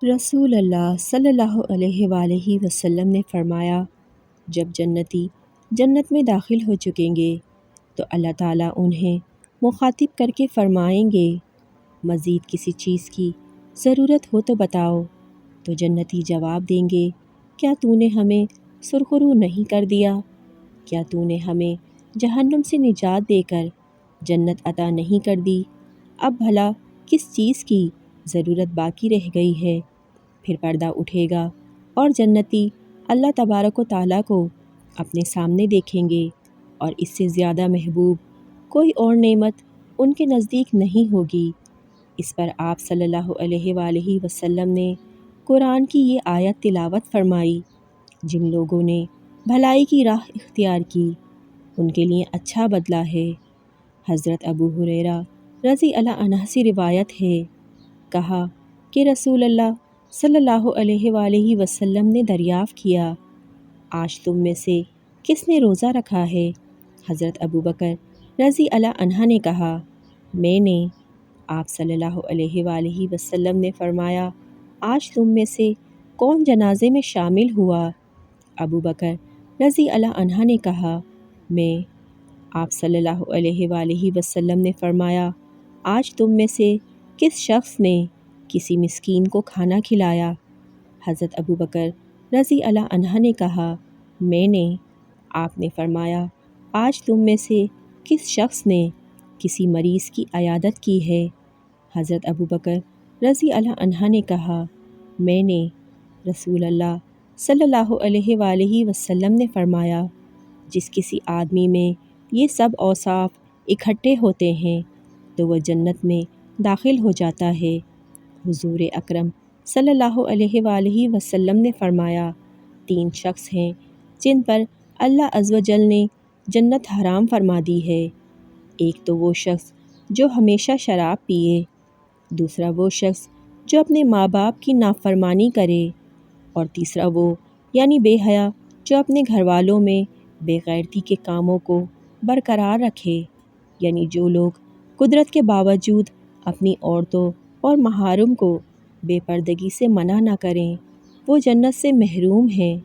رسول اللہ صلی اللہ علیہ وآلہ وسلم نے فرمایا، جب جنتی جنت میں داخل ہو چکیں گے تو اللہ تعالیٰ انہیں مخاطب کر کے فرمائیں گے، مزید کسی چیز کی ضرورت ہو تو بتاؤ۔ تو جنتی جواب دیں گے، کیا تو نے ہمیں سرخرو نہیں کر دیا؟ کیا تو نے ہمیں جہنم سے نجات دے کر جنت عطا نہیں کر دی؟ اب بھلا کس چیز کی ضرورت باقی رہ گئی ہے؟ پھر پردہ اٹھے گا اور جنتی اللہ تبارک و تعالیٰ کو اپنے سامنے دیکھیں گے، اور اس سے زیادہ محبوب کوئی اور نعمت ان کے نزدیک نہیں ہوگی۔ اس پر آپ صلی اللہ علیہ وآلہ وسلم نے قرآن کی یہ آیت تلاوت فرمائی، جن لوگوں نے بھلائی کی راہ اختیار کی ان کے لیے اچھا بدلہ ہے۔ حضرت ابو ہریرہ رضی اللہ عنہ سے روایت ہے، کہا کہ رسول اللہ صلی اللہ علیہ وآلہ وسلم نے دریافت کیا، آج تم میں سے کس نے روزہ رکھا ہے؟ حضرت ابو بکر رضی اللہ عنہ نے کہا، میں نے۔ آپ صلی اللہ علیہ وآلہ وسلم نے فرمایا، آج تم میں سے کون جنازے میں شامل ہوا؟ ابو بکر رضی اللہ عنہ نے کہا، میں۔ آپ صلی اللہ علیہ وآلہ وسلم نے فرمایا، آج تم میں سے کس شخص نے کسی مسکین کو کھانا کھلایا؟ حضرت ابو بکر رضی اللہ عنہ نے کہا، میں نے۔ آپ نے فرمایا، آج تم میں سے کس شخص نے کسی مریض کی عیادت کی ہے؟ حضرت ابو بکر رضی اللہ عنہ نے کہا، میں نے۔ رسول اللہ صلی اللہ علیہ وآلہ وسلم نے فرمایا، جس کسی آدمی میں یہ سب اوصاف اکٹھے ہوتے ہیں تو وہ جنت میں داخل ہو جاتا ہے۔ حضور اکرم صلی اللہ علیہ وآلہ وسلم نے فرمایا، 3 شخص ہیں جن پر اللہ عز و جل نے جنت حرام فرما دی ہے۔ ایک تو وہ شخص جو ہمیشہ شراب پیے، دوسرا وہ شخص جو اپنے ماں باپ کی نافرمانی کرے، اور تیسرا وہ یعنی بے حیا جو اپنے گھر والوں میں بے غیرتی کے کاموں کو برقرار رکھے، یعنی جو لوگ قدرت کے باوجود اپنی عورتوں اور محارم کو بے پردگی سے منع نہ کریں، وہ جنت سے محروم ہیں۔